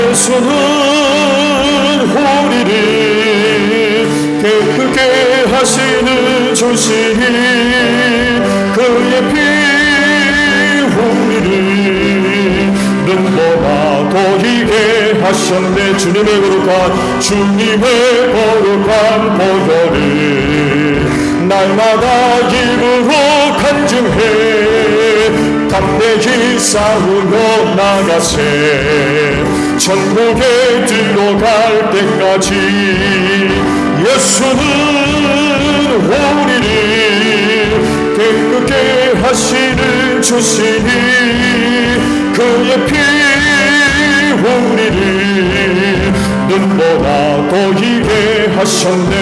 예수는 우리를 깨끗게 하시는 주시니 그의 피 우리를 눈보라 보이게 하셨네. 주님의 거룩한 보혈을 날마다 입으로 간증해 담대히 싸우며 나가세. 천국에 들어갈 때까지 예수는 우리를 깨끗게 하시는 주시니 그의 피 우리를 눈보라 보이게 하셨네.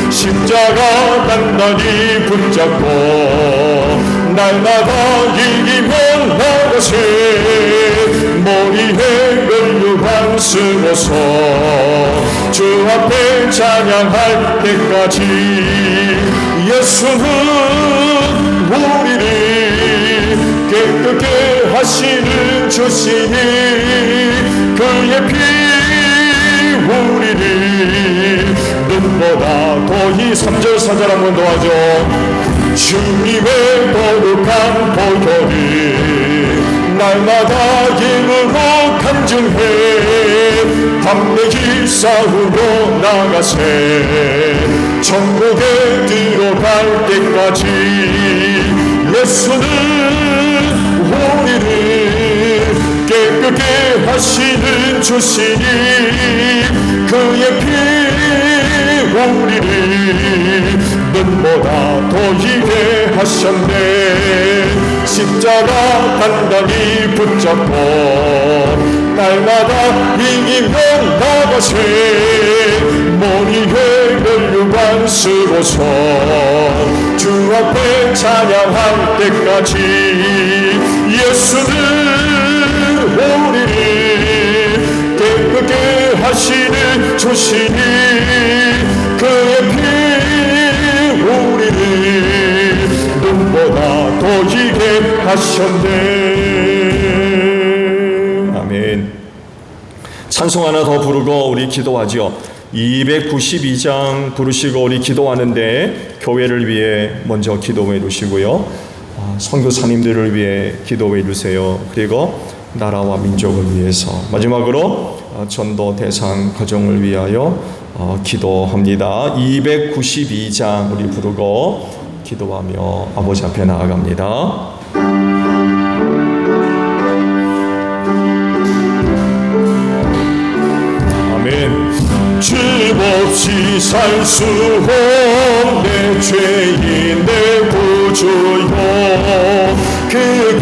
십자가 단단히 붙잡고 날마다 이기며 나가세. 머리에 면류관 쓰고서 주 앞에 찬양할 때까지 예수는 우리를 깨끗게 하시는 주시니 그의 피 우리를 눈보다 더히 3절 4절 한번 도와줘. 주님의 거룩한 보혈을 날마다 힘으로 간증해 담대히 싸우며 나가세. 천국에 들어갈 때까지 예수는 우리를 깨끗게 하시는 주시니 그의 피 우리를 눈보다 더히게 하셨네. 십자가 단단히 붙잡고 날마다 이기며 나가세. 머리에 면류관 쓰고서 주 앞에 찬양할 때까지 예수는 우리를 깨끗게 하시는 주시니 그의 피 우리를 눈보다 더히게 하셨네. 아멘. 찬송 하나 더 부르고 우리 기도하죠. 292장 부르시고 우리 기도하는데 교회를 위해 먼저 기도해 주시고요. 선교사님들을 위해 기도해 주세요. 그리고 나라와 민족을 위해서 마지막으로 전도 대상 가정을 위하여 기도합니다. 292장 우리 부르고 기도하며 아버지 앞에 나아갑니다. 아멘. 주 없이 살 수 없네. 죄인 내 구주여 그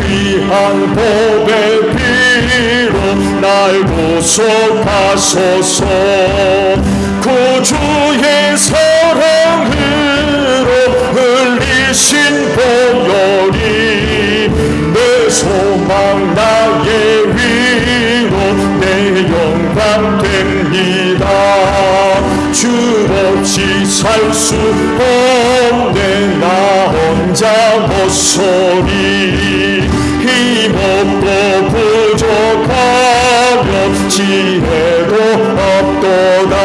귀한 보배 피로 날 구속하소서. 구주의 사랑으로 흘리신 보혈이 내 소망 나의 위로 내 영광 됩니다. 주 없이 살 수 없네. 나 혼자 못소리 힘없고 부족하며 지혜도 없도다.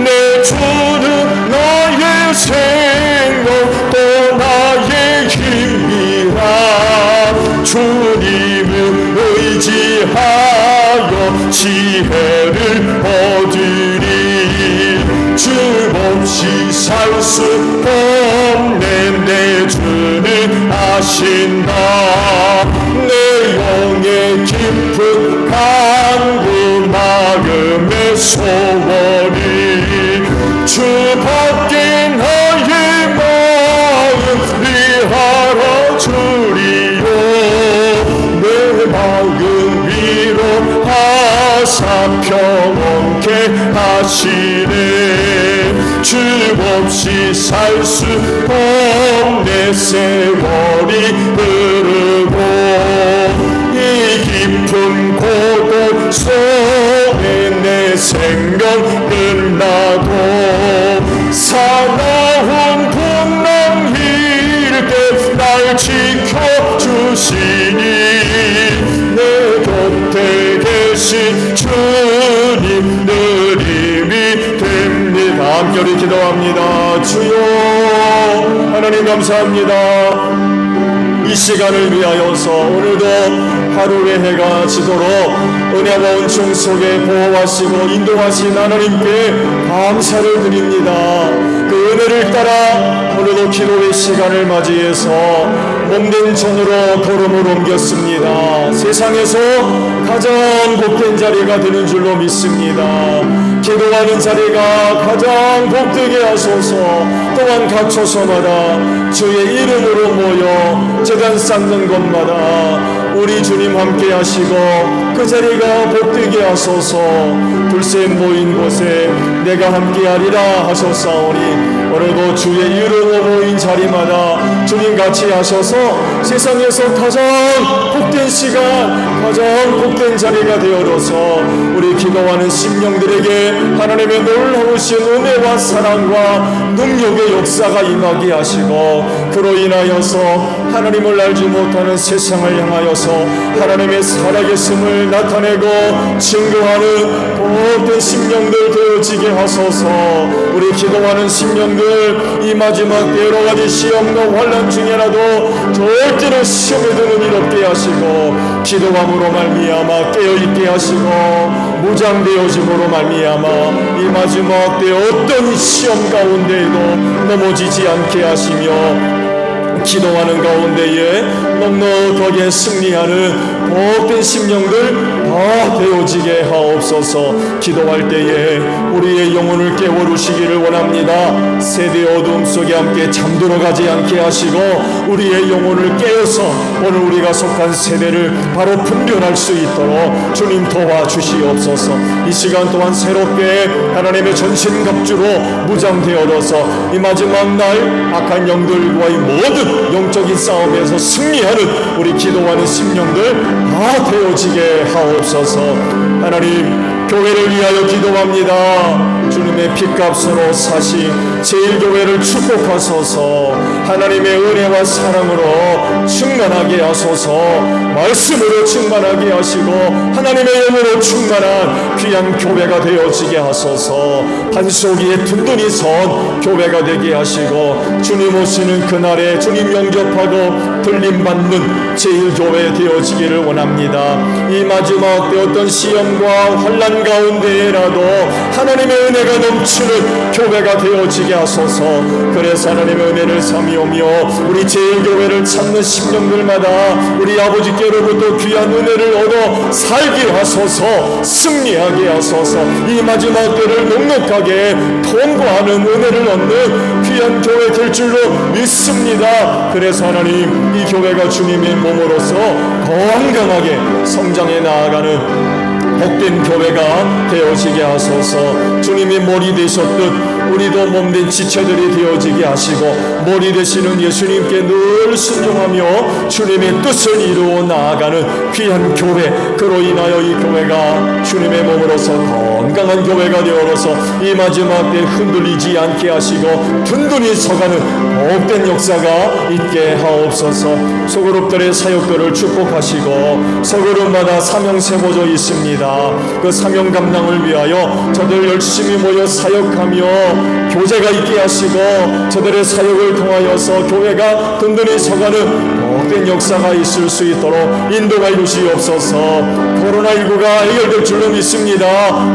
내 주는 나의 생명 또 나의 힘이라. 주님을 의지하여 지혜를 얻으리. 주 없이 살 수 없네. 내 주는 아신다. 내 영의 깊은 간구 마음의 소원이 주밖에 나의 마음 위하러 주리요. 내 마음 위로하사 평온케 하시네. 주 없이 살 수 없네. 세월이 흐르고 이 깊은 고독 속에 내 생명 끝나도 사나운 풍랑일 때 날 지켜주시니 내 곁에 계신 함께 우리 기도합니다. 주여 하나님 감사합니다. 이 시간을 위하여서 오늘도 하루의 해가 지도록 은혜와 은총 속에 보호하시고 인도하신 하나님께 감사를 드립니다. 그 은혜를 따라 오늘도 기도의 시간을 맞이해서 몸된 전으로 걸음을 옮겼습니다. 세상에서 가장 복된 자리가 되는 줄로 믿습니다. 기도하는 자리가 가장 복되게 하소서. 또한 각 처소마다 주의 이름으로 모여 제단 쌓는 곳마다 우리 주님 함께 하시고 그 자리가 복되게 하소서. 둘셋 모인 곳에 내가 함께 하리라 하셨사오니 오늘도 주의 이름으로 모인 자리마다 주님 같이 하셔서 세상에서 가장 복된 시간, 가장 복된 자리가 되어줘서 우리 기도하는 심령들에게 하나님의 놀라우신 은혜와 사랑과 능력의 역사가 임하게 하시고 그로 인하여서 하나님을 알지 못하는 세상을 향하여서 하나님의 살아계심을 나타내고 증거하는 복된 심령들 되어지게 하소서. 우리 기도하는 심령들 이 마지막 여러 가지 시험과 환난 중에라도 절대로 시험에 드는 일 없게 하시고 기도함으로 말미암아 깨어있게 하시고 무장되어짐으로 말미암아 이 마지막 때 어떤 시험 가운데에도 넘어지지 않게 하시며 기도하는 가운데에 넉넉하게 승리하는 복된 심령들 다 되어지게 하옵소서. 기도할 때에 우리의 영혼을 깨워주시기를 원합니다. 세대 어두움 속에 함께 잠들어 가지 않게 하시고 우리의 영혼을 깨어서 오늘 우리가 속한 세대를 바로 분별할 수 있도록 주님 도와주시옵소서. 이 시간 또한 새롭게 하나님의 전신갑주로 무장되어져서 이 마지막 날 악한 영들과의 모든 영적인 싸움에서 승리하는 우리 기도하는 심령들 다 되어지게 하옵소서. 하나님 교회를 위하여 기도합니다. 주님의 핏값으로 사신 제1교회를 축복하소서. 하나님의 은혜와 사랑으로 충만하게 하소서. 말씀으로 충만하게 하시고 하나님의 영으로 충만한 귀한 교회가 되어지게 하소서. 반석 위에 든든히 선 교회가 되게 하시고 주님 오시는 그날에 주님 영접하고 들림받는 제1교회 되어지기를 원합니다. 이 마지막 때 어떤 시험과 환난 가운데라도 하나님의 은혜가 넘치는 교회가 되어지게 하소서. 그래서 하나님의 은혜를 삼이오며 우리 제1교회를 찾는 심령들마다 우리 아버지께로부터 귀한 은혜를 얻어 살게 하소서. 승리하게 하소서. 이 마지막 때를 넉넉하게 통과하는 은혜를 얻는 귀한 교회 될 줄로 믿습니다. 그래서 하나님 이 교회가 주님의 몸으로서 건강하게 성장해 나아가는 복된 교회가 되어지게 하소서. 주님이 머리 되셨듯 우리도 몸된 지체들이 되어지게 하시고 머리 되시는 예수님께 늘 순종하며 주님의 뜻을 이루어 나아가는 귀한 교회, 그로 인하여 이 교회가 주님의 몸으로서 건강한 교회가 되어서 이 마지막 때 흔들리지 않게 하시고 든든히 서가는 복된 역사가 있게 하옵소서. 소그룹들의 사역들을 축복하시고 소그룹마다 사명 세워져 있습니다. 그 사명 감당을 위하여 저들 열심히 모여 사역하며 교제가 있게 하시고 저들의 사역을 통하여서 교회가 든든히 서가는 복된 역사가 있을 수 있도록 인도가 주시옵소서. 코로나19가 해결될 줄로 믿습니다.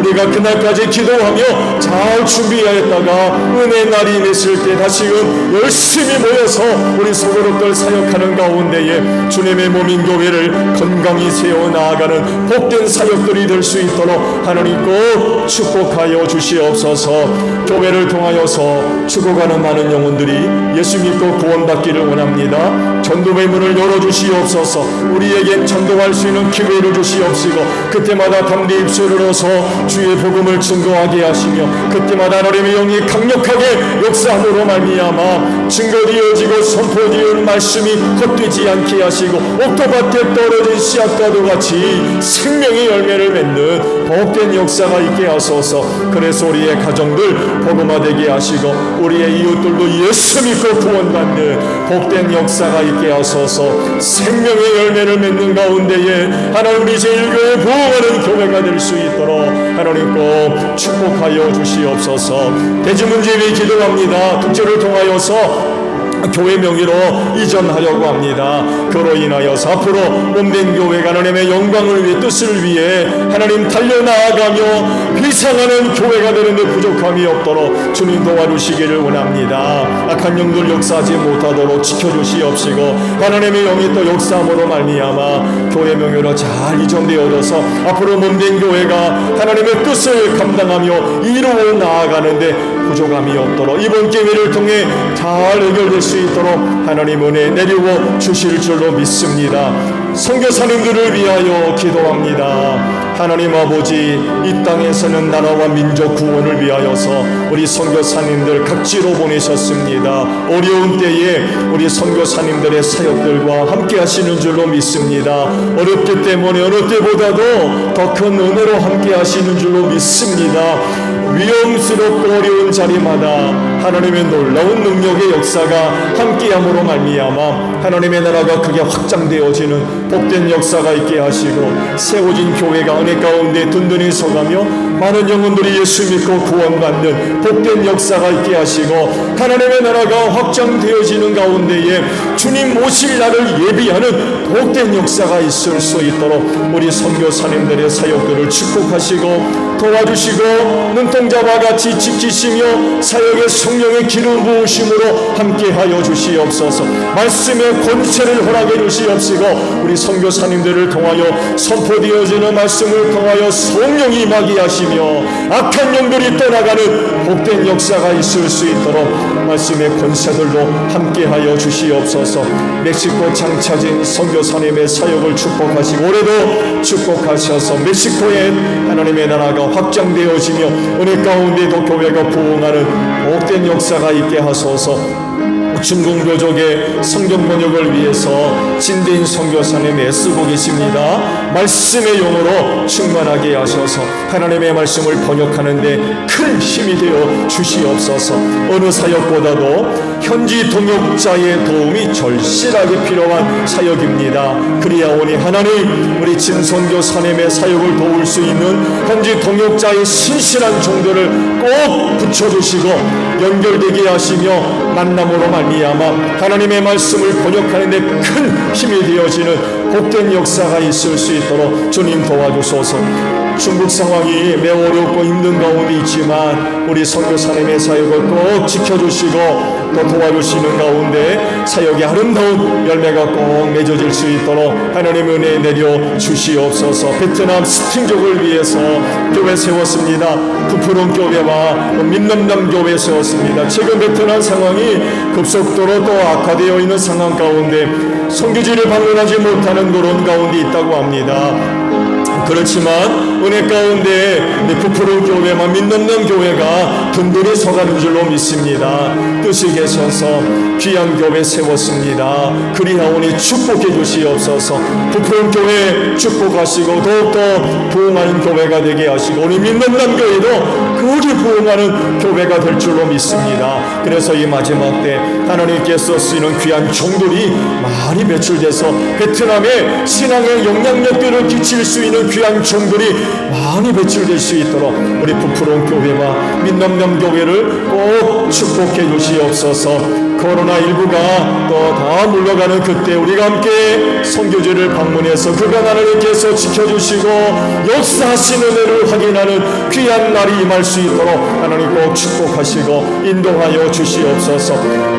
우리가 그날까지 기도하며 잘 준비하였다가 은혜의 날이 임했을 때 다시금 열심히 모여서 우리 소그룹들 사역하는 가운데에 주님의 몸인 교회를 건강히 세워나가는 복된 사역들이 될 수 있도록 하나님 꼭 축복하여 주시옵소서. 교회를 통하여서 죽어가는 많은 영혼들이 예수 믿고 구원받기를 원합니다. 전도의 문을 열어주시옵소서. 우리에겐 전도할 수 있는 기회를 주시옵시고 그때마다 담대 입술을 얻어서 주의 복음을 증거하게 하시며 그때마다 하나님의 영이 강력하게 역사함으로 말미암아 증거되어지고 선포되는 말씀이 헛되지 않게 하시고 옥토밭에 떨어진 씨앗과도 같이 생명의 열매를 맺는 복된 역사가 있게 하소서. 그래서 우리의 가정들 복음화되게 하시고 우리의 이웃들도 예수 믿고 구원받는 복된 역사가 있게 하소서. 생명의 열매를 맺는 가운데에 하나님 우리 제1교회 부흥하는 교회가 될 수 있도록 하나님 꼭 축복하여 주시옵소서. 대주문제비 기도합니다. 특제를 통하여서 교회 명의로 이전하려고 합니다. 그로 인하여서 앞으로 몸된 교회가 하나님의 영광을 위해 뜻을 위해 하나님 달려나아가며 비상하는 교회가 되는데 부족함이 없도록 주님 도와주시기를 원합니다. 악한 영들 역사하지 못하도록 지켜주시옵시고 하나님의 영이 또 역사함으로 말미암아 교회 명예로 잘 이전되어져서 앞으로 몸된 교회가 하나님의 뜻을 감당하며 이루어 나아가는데 부족함이 없도록 이번 기회를 통해 잘 해결될 수 있도록 하나님 은혜 내리고 주실 줄로 믿습니다. 선교사님들을 위하여 기도합니다. 하나님 아버지, 이 땅에서는 나라와 민족 구원을 위하여서 우리 선교사님들 각지로 보내셨습니다. 어려운 때에 우리 선교사님들의 사역들과 함께 하시는 줄로 믿습니다. 어렵기 때문에 어느 때보다도 더 큰 은혜로 함께 하시는 줄로 믿습니다. 위험스럽고 어려운 자리마다 하나님의 놀라운 능력의 역사가 함께함으로 말미암아 하나님의 나라가 크게 확장되어지는 복된 역사가 있게 하시고 세워진 교회가 은혜 가운데 든든히 서가며 많은 영혼들이 예수 믿고 구원받는 복된 역사가 있게 하시고 하나님의 나라가 확장되어지는 가운데에 주님 오실 날을 예비하는 복된 역사가 있을 수 있도록 우리 선교사님들의 사역들을 축복하시고 도와주시고 눈동자와 같이 지키시며 사역의 성령의 기름 부으심으로 함께하여 주시옵소서. 말씀의 권세를 허락해 주시옵시고 우리 선교사님들을 통하여 선포되어지는 말씀을 통하여 성령이 임하게 하시며 악한 영들이 떠나가는 복된 역사가 있을 수 있도록 말씀의 권세들로 함께하여 주시옵소서. 멕시코 장차진 선교사님의 사역을 축복하시고 올해도 축복하셔서 멕시코에 하나님의 나라가 확장되어지며 은혜 가운데도 교회가 부흥하는 복된 역사가 있게 하소서. 중공교족의 성경 번역을 위해서 진대인 선교사님 애쓰고 계십니다. 말씀의 용어로 충만하게 하셔서 하나님의 말씀을 번역하는데 큰 힘이 되어 주시옵소서. 어느 사역보다도 현지 동역자의 도움이 절실하게 필요한 사역입니다. 그리하오니 하나님 우리 진선교사님의 사역을 도울 수 있는 현지 동역자의 신실한 종들을 꼭 붙여주시고 연결되게 하시며 만남으로 말미암아 하나님의 말씀을 번역하는 데 큰 힘이 되어지는 복된 역사가 있을 수 있도록 주님 도와주소서. 중국 상황이 매우 어렵고 힘든 가운데 있지만 우리 선교사님의 사역을 꼭 지켜주시고 또 도와주시는 가운데 사역의 아름다운 열매가 꼭 맺어질 수 있도록 하나님 은혜 내려 주시옵소서. 베트남 스팅족을 위해서 교회 세웠습니다. 부푸른 교회와 민남남 교회 세웠습니다. 최근 베트남 상황이 급속도로 또 악화되어 있는 상황 가운데 선교지를 방문하지 못하는 그런 가운데 있다고 합니다. 그렇지만 은혜 가운데 부푸른 교회와 민남남 교회가 든든히 서가는 줄로 믿습니다. 뜻이 계셔서 귀한 교회 세웠습니다. 그리하오니 축복해 주시옵소서. 부푸른 교회 축복하시고 더욱더 부흥하는 교회가 되게 하시고 우리 민남남 교회도 그리 부흥하는 교회가 될 줄로 믿습니다. 그래서 이 마지막 때 하나님께서 쓰이는 귀한 종들이 많이 배출돼서 베트남의 신앙의 영향력들을 끼칠 수 있는 귀한 종들이 많이 배출될 수 있도록 우리 부푸른 교회와 민남남 교회를 꼭 축복해 주시옵소서. 코로나19가 또 다 물러가는 그때 우리가 함께 선교지를 방문해서 그가 하나님께서 지켜주시고 역사하시는 은혜를 확인하는 귀한 날이 임할 수 있도록 하나님 꼭 축복하시고 인도하여 주시옵소서.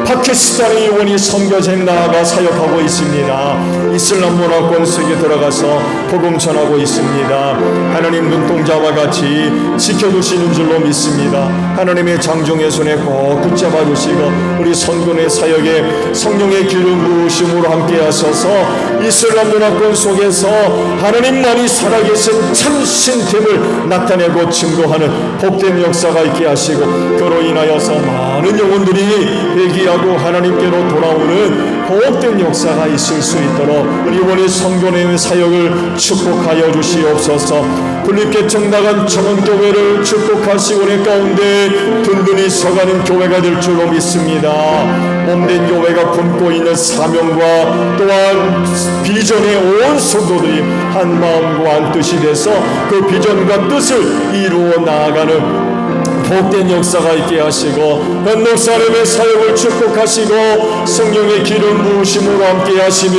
파키스탄의 의원이 선교지에 나아가 사역하고 있습니다. 이슬람 문화권 속에 들어가서 복음 전하고 있습니다. 하나님 눈동자와 같이 지켜주시는 줄로 믿습니다. 하나님의 장종의 손에 꼭 붙잡아 주시고 우리 선교의 사역에 성령의 기름 부으심으로 함께 하셔서 이슬람 문화권 속에서 하나님만이 살아계신 참 신됨을 나타내고 증거하는 복된 역사가 있게 하시고 그로 인하여서 많은 영혼들이 회개하고 하나님께로 돌아오는 복된 역사가 있을 수 있도록 우리 원희 성도님의 사역을 축복하여 주시옵소서. 분립개척 나간 청원교회를 축복하시고 내 가운데 든든히 서가는 교회가 될 줄로 믿습니다. 몸된 교회가 품고 있는 사명과 또한 비전의 온 성도들이 한 마음과 한 뜻이 돼서 그 비전과 뜻을 이루어 나아가는 복된 역사가 있게 하시고 현록 사람의 사역을 축복하시고 성령의 기름 부으심으로 함께 하시며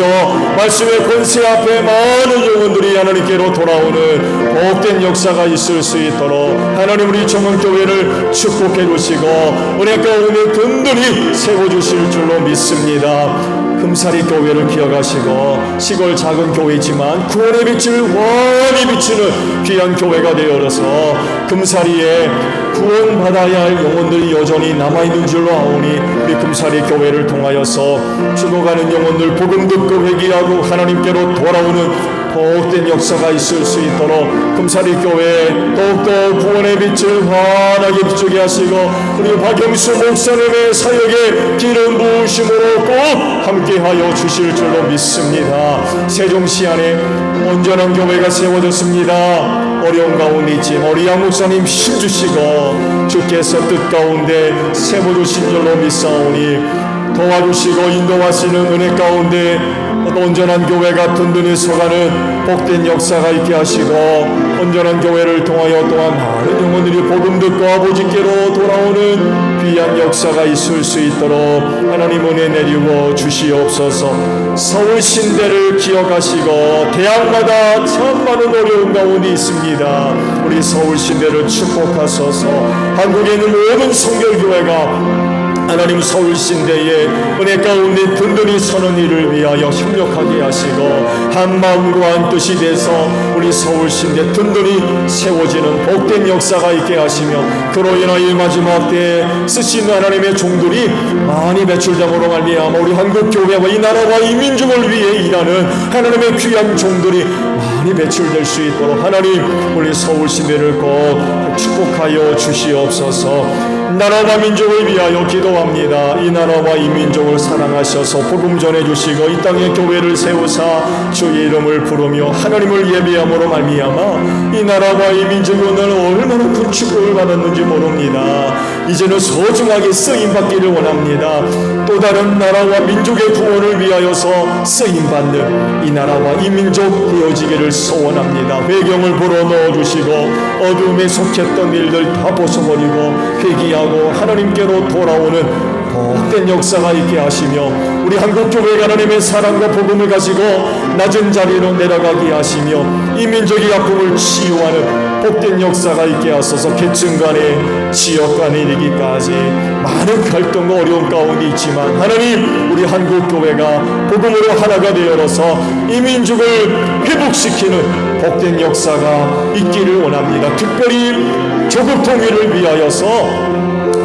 말씀의 권세 앞에 많은 영혼들이 하나님께로 돌아오는 복된 역사가 있을 수 있도록 하나님 우리 청원교회를 축복해 주시고 은혜 가운데 든든히 세워주실 줄로 믿습니다. 금사리 교회를 기억하시고 시골 작은 교회지만 구원의 빛을 환히 비치는 귀한 교회가 되어서 금사리에 구원받아야 할 영혼들이 여전히 남아있는 줄로 아오니 우리 금사리 교회를 통하여서 죽어가는 영혼들 복음 듣고 회개하고 하나님께로 돌아오는 복된 역사가 있을 수 있도록 금사리 교회 더욱더 구원의 빛을 환하게 비추게 하시고 우리 박영수 목사님의 사역에 기름 부으심으로 꼭 함께하여 주실 줄로 믿습니다. 세종시 안에 온전한 교회가 세워졌습니다. 어려운 가운데 있지만 우리 양 목사님 힘주시고 주께서 뜻 가운데 세워주신 줄로 믿사오니 도와주시고 인도하시는 은혜 가운데 온전한 교회가 든든히 서가는 복된 역사가 있게 하시고 온전한 교회를 통하여 또한 많은 영혼들이 복음 듣고 아버지께로 돌아오는 귀한 역사가 있을 수 있도록 하나님 은혜 내리고 주시옵소서. 서울 신대를 기억하시고 대학마다 참 많은 어려운 가운데 있습니다. 우리 서울 신대를 축복하소서. 한국에 있는 모든 성결교회가 하나님 서울 신대에 은혜 가운데 든든히 서는 일을 위하여 협력하게 하시고 한 마음과 한 뜻이 돼서 우리 서울 신대 든든히 세워지는 복된 역사가 있게 하시며 그로 인하여 마지막 때에 쓰신 하나님의 종들이 많이 배출됨으로 말미암아 우리 한국교회와 이 나라와 이 민족을 위해 일하는 하나님의 귀한 종들이 많이 배출될 수 있도록 하나님 우리 서울 신대를 꼭 축복하여 주시옵소서. 나라와 민족을 위하여 기도합니다. 이 나라와 이 민족을 사랑하셔서 복음 전해주시고 이 땅에 교회를 세우사 주의 이름을 부르며 하나님을 예배함으로 말미암아 이 나라와 이 민족이 오늘 얼마나 큰 축복을 받았는지 모릅니다. 이제는 소중하게 쓰임받기를 원합니다. 또 다른 나라와 민족의 구원을 위하여서 쓰임받는 이 나라와 이 민족 되어지기를 소원합니다. 배경을 불어 넣어주시고 어둠에 속했던 일들 다 벗어버리고 회개하고 하나님께로 돌아오는 복된 역사가 있게 하시며 우리 한국교회가 하나님의 사랑과 복음을 가지고 낮은 자리로 내려가게 하시며 이 민족의 아픔을 치유하는 복된 역사가 있게 하소서. 계층 간에 지역 간에 이르기까지 많은 갈등과 어려운 가운데 있지만 하나님 우리 한국교회가 복음으로 하나가 되어서 이 민족을 회복시키는 복된 역사가 있기를 원합니다. 특별히 조국 통일을 위하여서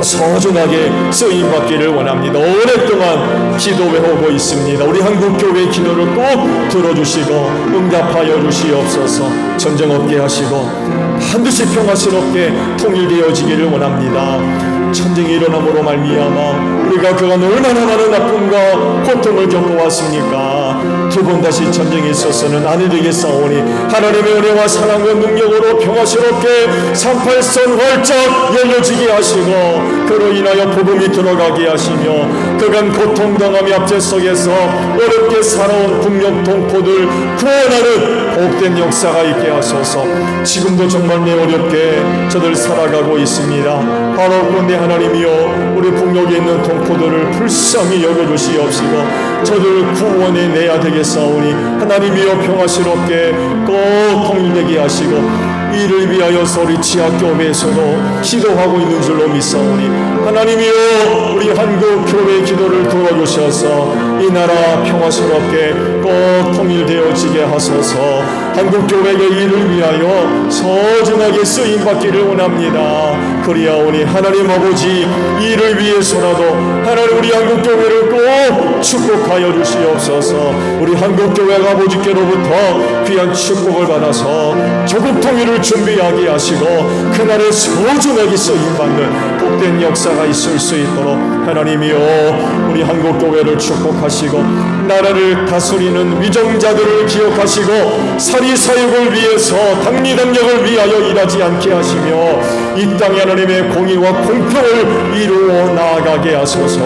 소중하게 쓰임받기를 원합니다. 오랫동안 기도해오고 있습니다. 우리 한국교회의 기도를 꼭 들어주시고 응답하여 주시옵소서. 전쟁 없게 하시고 반드시 평화스럽게 통일되어지기를 원합니다. 전쟁이 일어남으로 말미암아 우리가 그간 얼마나 많은 아픔과 고통을 겪어왔습니까? 두 번 다시 전쟁이 있어서는 안 되겠사오니 하나님의 은혜와 사랑과 능력으로 평화스럽게 38선 활짝 열려지게 하시고 그로 인하여 복음이 들어가게 하시며 그간 고통당함이 압제 속에서 어렵게 살아온 국력 동포들 구원하는 복된 역사가 있게 하소서. 지금도 정말 내 어렵게 저들 살아가고 있습니다. 바로 그런데 하나님이여 우리 북녘에 있는 동포들을 불쌍히 여겨주시옵시고 저들 구원해 내야 되겠사오니 하나님이여 평화스럽게 꼭 통일되게 하시고 이를 위하여서 우리 지하교회에서도 기도하고 있는 줄로 믿사오니 하나님이여 우리 한국교회의 기도를 들어주셔서 이 나라 평화스럽게 꼭 통일되어지게 하소서. 한국교회의 일을 위하여 소중하게 쓰임받기를 원합니다. 그리하오니 하나님 아버지 이를 위해서라도 하나님 우리 한국교회를 꼭 축복하여 주시옵소서. 우리 한국교회가 아버지께로부터 귀한 축복을 받아서 조국 통일을 준비하게 하시고 그날에 소중하게 쓰임받는 복된 역사가 있을 수 있도록 하나님이여 우리 한국교회를 축복하시고 나라를 다스리는 위정자들을 기억하시고 사리사욕을 위해서 당리당력을 위하여 일하지 않게 하시며 이 땅에 하나님의 공의와 공평을 이루어 나아가게 하소서.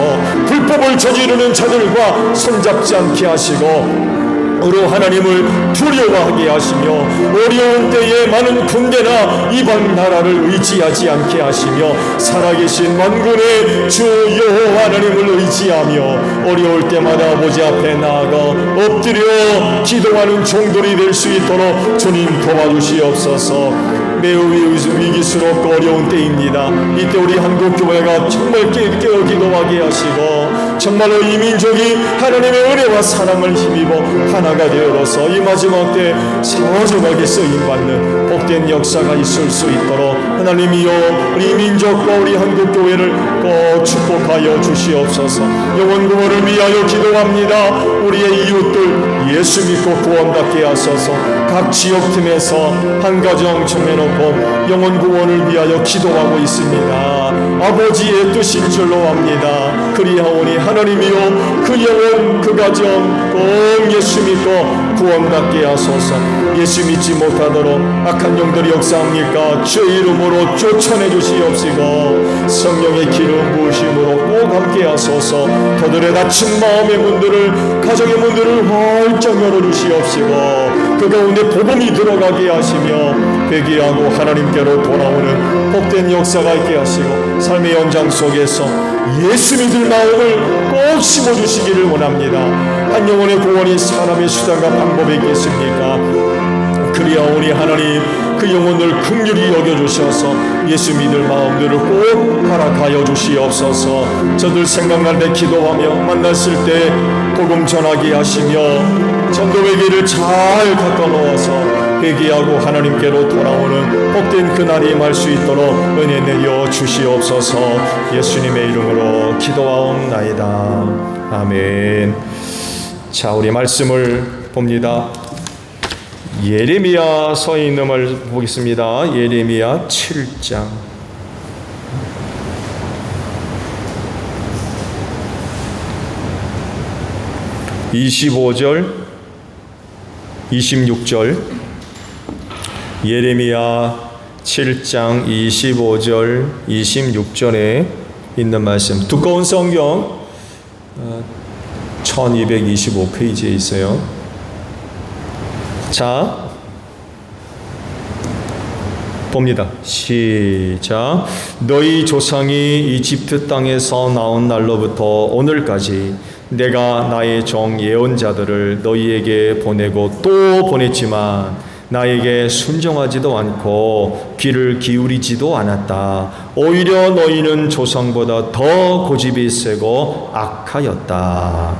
불법을 저지르는 자들과 손잡지 않게 하시고 으로 하나님을 두려워하게 하시며 어려운 때에 많은 군대나 이방 나라를 의지하지 않게 하시며 살아계신 만군의 주 여호와 하나님을 의지하며 어려울 때마다 아버지 앞에 나아가 엎드려 기도하는 종들이 될 수 있도록 주님 도와주시옵소서. 매우 위기스럽고 어려운 때입니다. 이때 우리 한국교회가 정말 깨어 기도하게 하시고 정말로 이 민족이 하나님의 은혜와 사랑을 힘입어 하나가 되어서 이 마지막 때 소중하게 쓰임받는 복된 역사가 있을 수 있도록 하나님이여 우리 민족과 우리 한국교회를 꼭 축복하여 주시옵소서. 영원 구원을 위하여 기도합니다. 우리의 이웃들 예수 믿고 구원받게 하소서. 각 지역 틈에서 한 가정 정해놓고 영원 구원을 위하여 기도하고 있습니다. 아버지의 뜻인 줄로 압니다. 그리하오니 하나님이여 그 영혼 그 가정 꼭 예수 믿고 구원받게 하소서. 예수 믿지 못하도록 악한 영들이 역사합니까? 주의 이름으로 쫓아내 주시옵시고 성령의 기름 부으심으로 꼭 함께 하소서. 그들의 닫힌 마음의 문들을 가정의 문들을 활짝 열어주시옵시고 그 가운데 복음이 들어가게 하시며 회개하고 하나님께로 돌아오는 복된 역사가 있게 하시고 삶의 연장 속에서 예수 믿을 마음을 꼭 심어주시기를 원합니다. 한 영혼의 구원이 사람의 수단과 방법이 있겠습니까? 그리하오니 하나님 그 영혼을 긍휼히 여겨주셔서 예수 믿을 마음들을 꼭 허락하여 주시옵소서. 저들 생각날 때 기도하며 만났을 때 복음 전하게 하시며 전도의 길을 잘 갖다 놓아서 회개하고 하나님께로 돌아오는 복된 그날이 임할 수 있도록 은혜 내려 주시옵소서. 예수님의 이름으로 기도하옵나이다. 아멘. 자, 우리 말씀을 봅니다. 예레미야서에 있는 말 보겠습니다. 예레미야 7장 25절 26절 예레미야 7장 25절 26절에 있는 말씀, 두꺼운 성경 1225페이지에 있어요. 자, 봅니다. 시작. 너희 조상이 이집트 땅에서 나온 날로부터 오늘까지 내가 나의 종 예언자들을 너희에게 보내고 또 보냈지만 나에게 순종하지도 않고 귀를 기울이지도 않았다. 오히려 너희는 조상보다 더 고집이 세고 악하였다.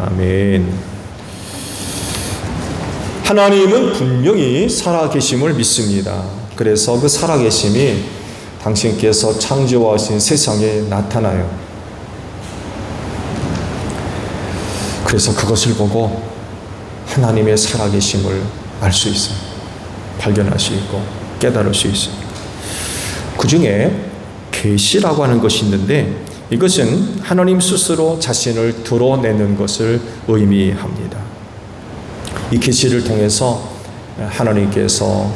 아멘. 하나님은 분명히 살아계심을 믿습니다. 그래서 그 살아계심이 당신께서 창조하신 세상에 나타나요. 그래서 그것을 보고 하나님의 살아계심을 알 수 있어요. 발견할 수 있고 깨달을 수 있어요. 그 중에 계시라고 하는 것이 있는데 이것은 하나님 스스로 자신을 드러내는 것을 의미합니다. 이 계시를 통해서 하나님께서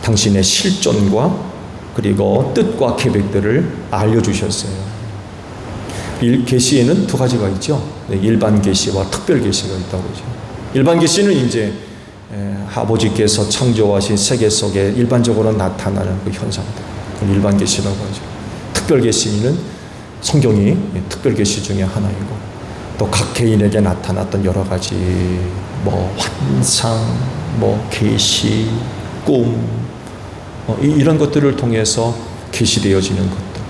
당신의 실존과 그리고 뜻과 계획들을 알려주셨어요. 이 계시에는 두 가지가 있죠. 일반 계시와 특별 계시가 있다고 그러죠. 일반 계시는 이제 아버지께서 창조하신 세계 속에 일반적으로 나타나는 그 현상들, 일반 계시라고 하죠. 특별 계시는 성경이 특별 계시 중에 하나이고 또 각 개인에게 나타났던 여러 가지 환상, 계시, 꿈 이런 것들을 통해서 계시되어지는 것들,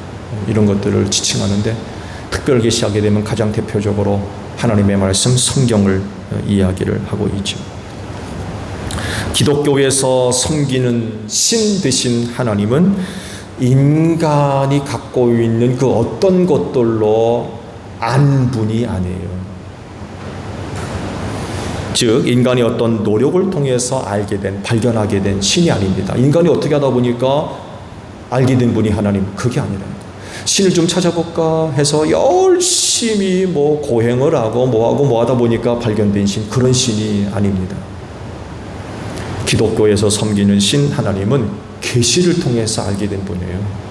이런 것들을 지칭하는데 특별 계시하게 되면 가장 대표적으로 하나님의 말씀 성경을 이야기를 하고 있죠. 기독교에서 섬기는 신 되신 하나님은 인간이 갖고 있는 그 어떤 것들로 안 분이 아니에요. 즉 인간이 어떤 노력을 통해서 알게 된, 발견하게 된 신이 아닙니다. 인간이 어떻게 하다 보니까 알게 된 분이 하나님, 그게 아니라 신을 좀 찾아볼까 해서 열심히 뭐 고행을 하고 뭐 하다 보니까 발견된 신, 그런 신이 아닙니다. 기독교에서 섬기는 신 하나님은 계시를 통해서 알게 된 분이에요.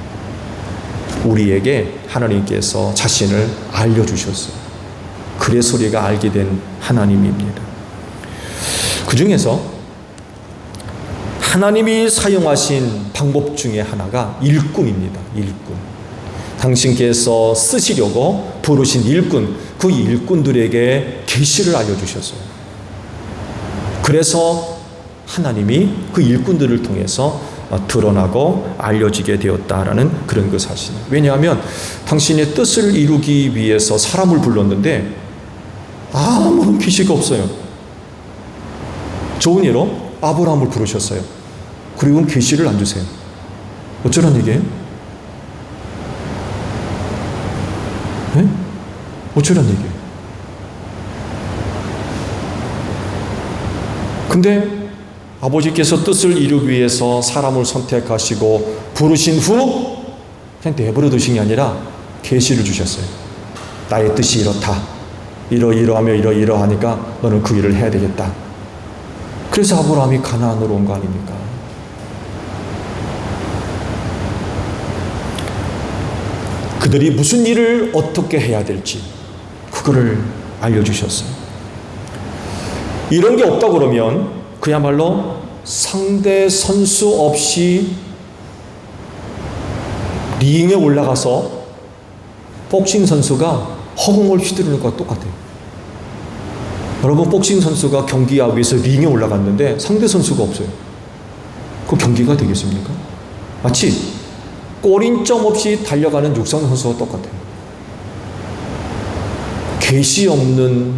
우리에게 하나님께서 자신을 알려주셨어요. 그래서 우리가 알게 된 하나님입니다. 그 중에서 하나님이 사용하신 방법 중에 하나가 일꾼입니다. 일꾼. 당신께서 쓰시려고 부르신 일꾼, 그 일꾼들에게 계시를 알려주셨어요. 그래서 하나님이 그 일꾼들을 통해서 드러나고 알려지게 되었다라는 그런 그 사실. 왜냐하면 당신의 뜻을 이루기 위해서 사람을 불렀는데 아무런 계시가 없어요. 좋은 예로 아브라함을 부르셨어요. 그리고 계시를 안 주세요. 어쩌란 얘기예요? 네? 어쩌란 얘기예요? 근데 아버지께서 뜻을 이루기 위해서 사람을 선택하시고 부르신 후 그냥 내버려 두신 게 아니라 계시를 주셨어요. 나의 뜻이 이렇다. 이러이러하며 이러이러하니까 너는 그 일을 해야 되겠다. 그래서 아브라함이 가나안으로 온 거 아닙니까? 그들이 무슨 일을 어떻게 해야 될지 그거를 알려주셨어요. 이런 게 없다 그러면 그야말로 상대 선수 없이 링에 올라가서 복싱 선수가 허공을 휘두르는 것과 똑같아요. 여러분, 복싱 선수가 경기하기 위해서 링에 올라갔는데 상대 선수가 없어요. 그 경기가 되겠습니까? 마치 꼬린점 없이 달려가는 육상 선수와 똑같아요. 계시 없는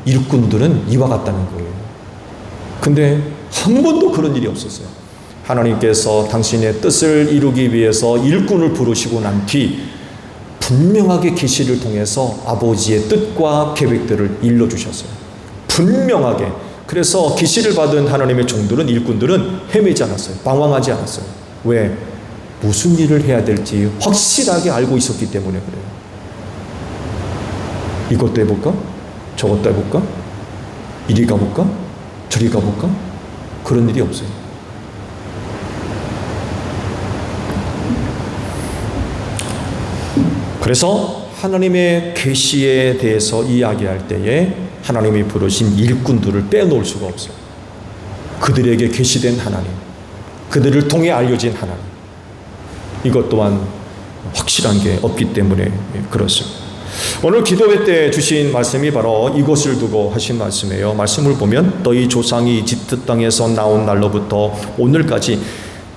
일꾼들은 이와 같다는 거예요. 근데 한 번도 그런 일이 없었어요. 하나님께서 당신의 뜻을 이루기 위해서 일꾼을 부르시고 난 뒤 분명하게 계시를 통해서 아버지의 뜻과 계획들을 일러주셨어요. 분명하게. 그래서 계시를 받은 하나님의 종들은, 일꾼들은 헤매지 않았어요. 방황하지 않았어요. 왜? 무슨 일을 해야 될지 확실하게 알고 있었기 때문에 그래요. 이것도 해볼까? 저것도 해볼까? 이리 가볼까? 저리 가볼까? 그런 일이 없어요. 그래서 하나님의 계시에 대해서 이야기할 때에 하나님이 부르신 일꾼들을 빼놓을 수가 없어요. 그들에게 계시된 하나님, 그들을 통해 알려진 하나님, 이것 또한 확실한 게 없기 때문에 그렇습니다. 오늘 기도회 때 주신 말씀이 바로 이것을 두고 하신 말씀이에요. 말씀을 보면 너희 조상이 이집트 땅에서 나온 날로부터 오늘까지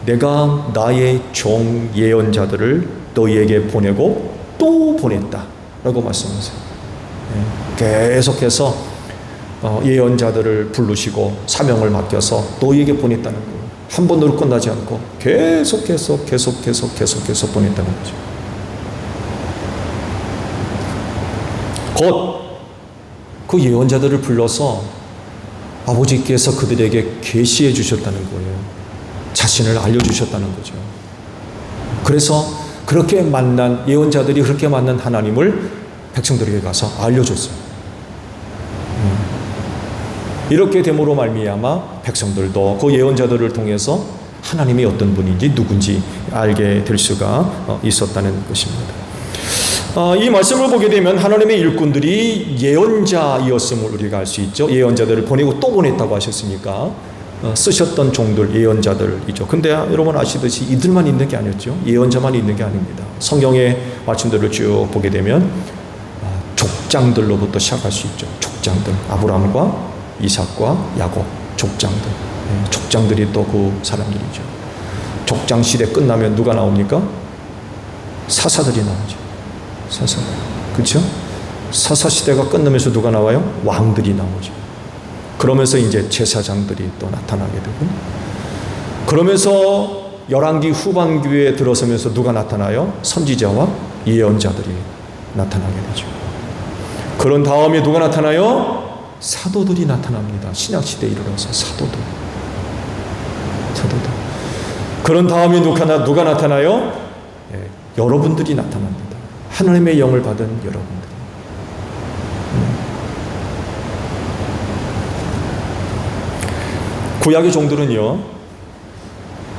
내가 나의 종 예언자들을 너희에게 보내고 또 보냈다 라고 말씀하세요. 계속해서 예언자들을 부르시고 사명을 맡겨서 너희에게 보냈다는 거예요. 한 번으로 끝나지 않고 계속해서 보냈다는 거죠. 곧 그 예언자들을 불러서 아버지께서 그들에게 계시해 주셨다는 거예요. 자신을 알려주셨다는 거죠. 그래서 그렇게 만난 예언자들이 그렇게 만난 하나님을 백성들에게 가서 알려줬어요. 이렇게 됨으로 말미암아 백성들도 그 예언자들을 통해서 하나님이 어떤 분인지 누군지 알게 될 수가 있었다는 것입니다. 이 말씀을 보게 되면 하나님의 일꾼들이 예언자이었음을 우리가 알 수 있죠. 예언자들을 보내고 또 보냈다고 하셨으니까 쓰셨던 종들, 예언자들이죠. 근데 여러분 아시듯이 이들만 있는 게 아니었죠. 예언자만 있는 게 아닙니다. 성경의 말씀들을 쭉 보게 되면 족장들로부터 시작할 수 있죠. 족장들, 아브라함과 이삭과 야곱, 족장들. 족장들이 또 그 사람들이죠. 족장 시대 끝나면 누가 나옵니까? 사사들이 나오죠. 사사. 그렇죠? 사사 시대가 끝나면서 누가 나와요? 왕들이 나오죠. 그러면서 이제 제사장들이 또 나타나게 되고, 그러면서 열왕기 후반기에 들어서면서 누가 나타나요? 선지자와 예언자들이 나타나게 되죠. 그런 다음에 누가 나타나요? 사도들이 나타납니다. 신약시대에 이르러서 사도들. 그런 다음에 누가 나타나요? 여러분들이 나타납니다. 하나님의 영을 받은 여러분들. 구약의 종들은요,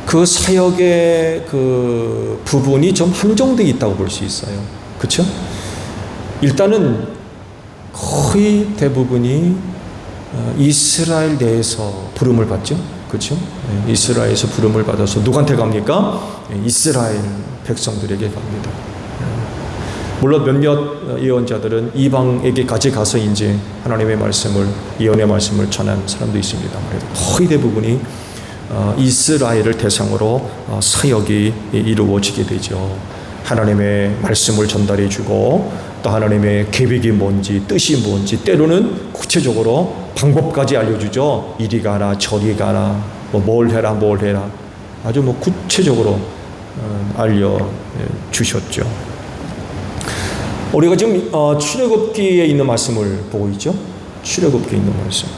그 사역의 그 부분이 좀 한정되어 있다고 볼 수 있어요. 그렇죠? 일단은 거의 대부분이 이스라엘 내에서 부름을 받죠. 그렇죠? 이스라엘에서 부름을 받아서 누구한테 갑니까? 이스라엘 백성들에게 갑니다. 물론 몇몇 예언자들은 이방에게까지 가서 이제 하나님의 말씀을, 예언의 말씀을 전한 사람도 있습니다. 거의 대부분이 이스라엘을 대상으로 사역이 이루어지게 되죠. 하나님의 말씀을 전달해 주고 또 하나님의 계획이 뭔지 뜻이 뭔지 때로는 구체적으로 방법까지 알려주죠. 이리 가라 저리 가라 뭘 해라 아주 구체적으로 알려주셨죠. 우리가 지금 출애굽기에 있는 말씀을 보고 있죠. 출애굽기에 있는 말씀.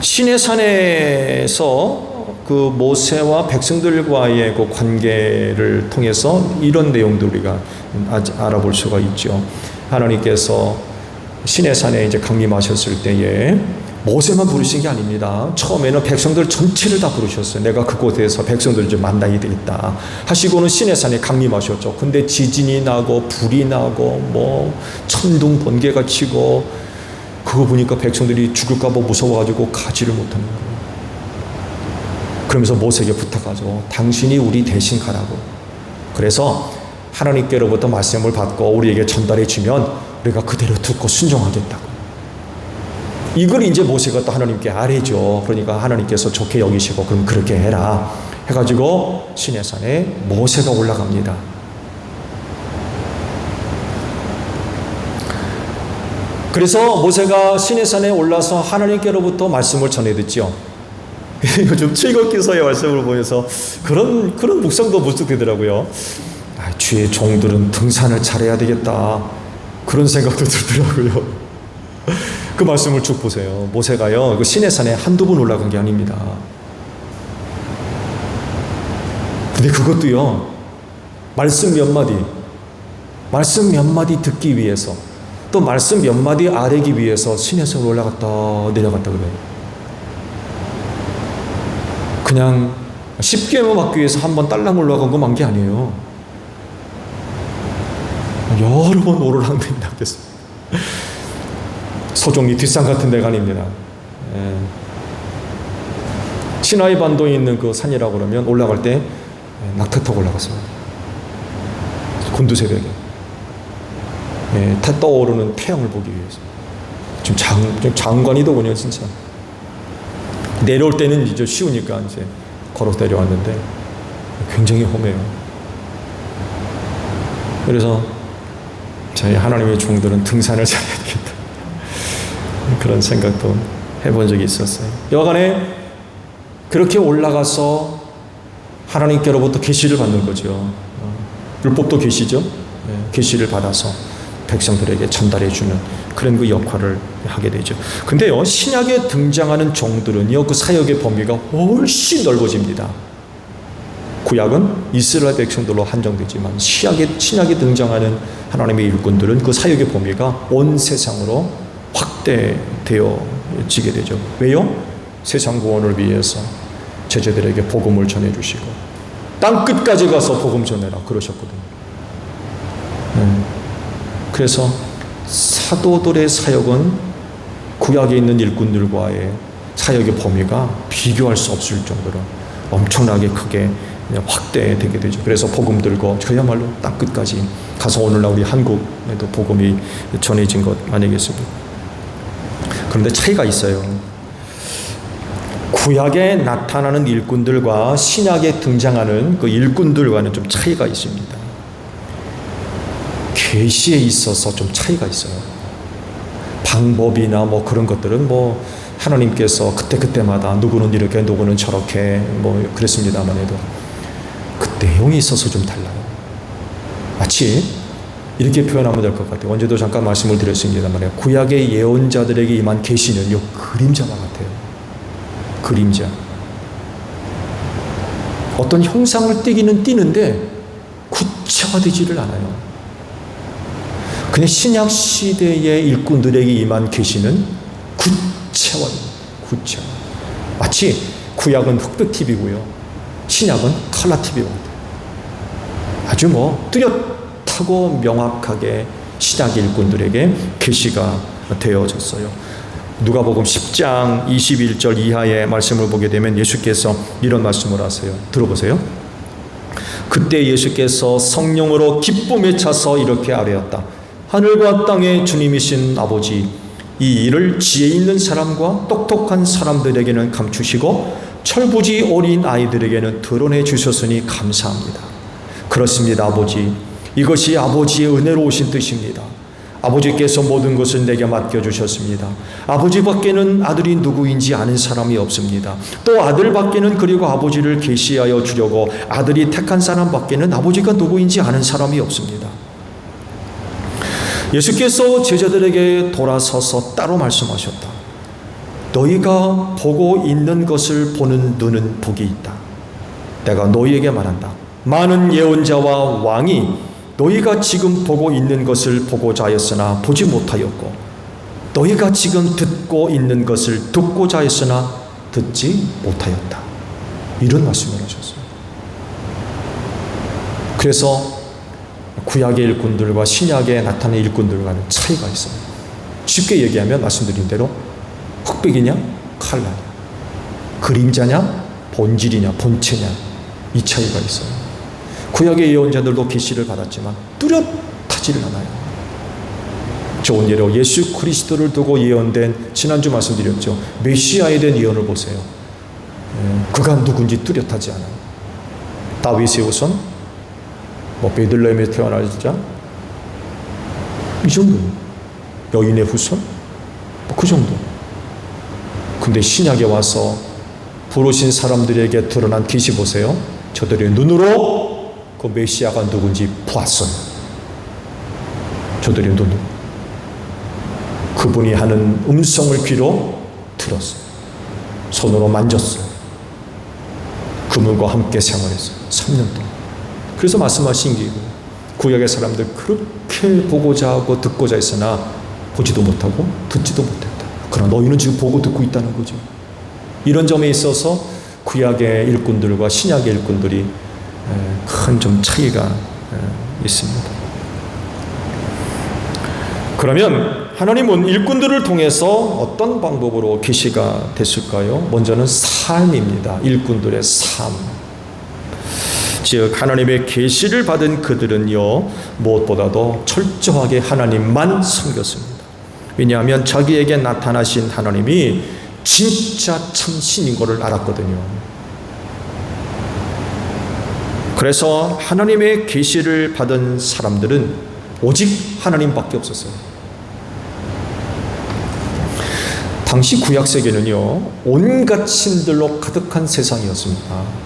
시내산에서 그 모세와 백성들과의 그 관계를 통해서 이런 내용들 우리가 알아볼 수가 있죠. 하나님께서 시내산에 이제 강림하셨을 때에 모세만 부르신 게 아닙니다. 처음에는 백성들 전체를 다 부르셨어요. 내가 그곳에서 백성들을 좀 만나야 되겠다 하시고는 시내산에 강림하셨죠. 근데 지진이 나고 불이 나고 천둥 번개가 치고 그거 보니까 백성들이 죽을까 봐 무서워가지고 가지를 못하는 거예요. 그러면서 모세에게 부탁하죠. 당신이 우리 대신 가라고. 그래서 하나님께로부터 말씀을 받고 우리에게 전달해 주면 우리가 그대로 듣고 순종하겠다고. 이걸 이제 모세가 또 하나님께 아뢰죠. 그러니까 하나님께서 좋게 여기시고 그럼 그렇게 해라 해가지고 시내산에 모세가 올라갑니다. 그래서 모세가 시내산에 올라서 하나님께로부터 말씀을 전해 듣죠. 요즘 출애굽기서의 말씀을 보면서 그런 묵상도 묵상되더라고요. 주의 종들은 등산을 잘해야 되겠다 그런 생각도 들더라고요. 그 말씀을 쭉 보세요. 모세가요 그 시내산에 한두 번 올라간 게 아닙니다. 근데 그것도요 말씀 몇 마디 듣기 위해서 또 말씀 몇 마디 아뢰기 위해서 시내산에 올라갔다 내려갔다 그래요. 그냥 10계명 받기 위해서 한번 딸랑 올라간 것만 게 아니에요. 여러 번 오르락내리락 했어요. 소종리 뒷산 같은 데가 아닙니다. 시나이 반도에 있는 그 산이라고 그러면 올라갈 때 낙타 타고 올라갔어요. 곤두새벽에 타 떠오르는 태양을 보기 위해서. 좀 장관이더군요, 진짜. 내려올 때는 이제 쉬우니까 이제 걸어서 내려왔는데 굉장히 험해요. 그래서 저희 하나님의 종들은 등산을 잘해야 되겠다. 그런 생각도 해본 적이 있었어요. 여간에 그렇게 올라가서 하나님께로부터 계시를 받는 거죠. 율법도 계시죠. 계시를 받아서 백성들에게 전달해주는 그런 그 역할을 하게 되죠. 근데요, 신약에 등장하는 종들은요, 그 사역의 범위가 훨씬 넓어집니다. 구약은 이스라엘 백성들로 한정되지만 신약에 등장하는 하나님의 일꾼들은 그 사역의 범위가 온 세상으로 확대되어지게 되죠. 왜요? 세상 구원을 위해서 제자들에게 복음을 전해주시고 땅 끝까지 가서 복음 전해라 그러셨거든요. 그래서 사도들의 사역은 구약에 있는 일꾼들과의 사역의 범위가 비교할 수 없을 정도로 엄청나게 크게 확대되게 되죠. 그래서 복음 들고 그야말로 땅 끝까지 가서 오늘날 우리 한국에도 복음이 전해진 것 아니겠습니까? 그런데 차이가 있어요. 구약에 나타나는 일꾼들과 신약에 등장하는 그 일꾼들과는 좀 차이가 있습니다. 계시에 있어서 좀 차이가 있어요. 방법이나 그런 것들은 하나님께서 그때마다 누구는 이렇게 누구는 저렇게 그랬습니다만 해도 그 내용이 있어서 좀 달라요. 마치 이렇게 표현하면 될 것 같아요. 언제도 잠깐 말씀을 드렸습니다만 구약의 예언자들에게 임한 계시는 그림자와 같아요. 그림자. 어떤 형상을 띠기는 띠는데 구체화 구체화되지를 않아요. 그냥 신약 시대의 일꾼들에게 임한 계시는 구체화. 마치 구약은 흑백 TV고요. 신약은 컬러 TV와 같아요. 아주 뚜렷하고 명확하게 신약 일꾼들에게 계시가 되어졌어요. 누가복음 10장 21절 이하의 말씀을 보게 되면 예수께서 이런 말씀을 하세요. 들어보세요. 그때 예수께서 성령으로 기쁨에 차서 이렇게 아뢰었다. 하늘과 땅의 주님이신 아버지, 이 일을 지혜 있는 사람과 똑똑한 사람들에게는 감추시고 철부지 어린 아이들에게는 드러내 주셨으니 감사합니다. 그렇습니다, 아버지. 이것이 아버지의 은혜로우신 뜻입니다. 아버지께서 모든 것을 내게 맡겨주셨습니다. 아버지 밖에는 아들이 누구인지 아는 사람이 없습니다. 또 아들 밖에는 그리고 아버지를 계시하여 주려고 아들이 택한 사람 밖에는 아버지가 누구인지 아는 사람이 없습니다. 예수께서 제자들에게 돌아서서 따로 말씀하셨다. 너희가 보고 있는 것을 보는 눈은 복이 있다. 내가 너희에게 말한다. 많은 예언자와 왕이 너희가 지금 보고 있는 것을 보고자 하였으나 보지 못하였고 너희가 지금 듣고 있는 것을 듣고자 했으나 듣지 못하였다. 이런 말씀을 하셨어요. 그래서 구약의 일꾼들과 신약에 나타난 일꾼들과는 차이가 있어요. 쉽게 얘기하면 말씀드린 대로 흑백이냐 칼라냐, 그림자냐 본질이냐 본체냐, 이 차이가 있어요. 구약의 예언자들도 계시를 받았지만 뚜렷하지를 않아요. 좋은 예로 예수 그리스도를 두고 예언된, 지난주 말씀드렸죠, 메시아에 대한 예언을 보세요. 그가 누군지 뚜렷하지 않아요. 다윗의 후손, 베들레헴에 태어날 자, 이 정도. 여인의 후손, 그 정도. 근데 신약에 와서 부르신 사람들에게 드러난 계시 보세요. 저들의 눈으로 그 메시아가 누군지 보았어요. 저들의 눈으로. 그분이 하는 음성을 귀로 들었어요. 손으로 만졌어요. 그분과 함께 생활했어요. 3년 동안. 그래서 말씀하신 게 구약의 사람들 그렇게 보고자 하고 듣고자 했으나 보지도 못하고 듣지도 못했다. 그러나 너희는 지금 보고 듣고 있다는 거죠. 이런 점에 있어서 구약의 일꾼들과 신약의 일꾼들이 큰 좀 차이가 있습니다. 그러면 하나님은 일꾼들을 통해서 어떤 방법으로 계시가 됐을까요? 먼저는 삶입니다. 일꾼들의 삶. 즉 하나님의 계시를 받은 그들은요, 무엇보다도 철저하게 하나님만 섬겼습니다. 왜냐하면 자기에게 나타나신 하나님이 진짜 참 신인 것을 알았거든요. 그래서 하나님의 계시를 받은 사람들은 오직 하나님밖에 없었어요. 당시 구약 세계는요, 온갖 신들로 가득한 세상이었습니다.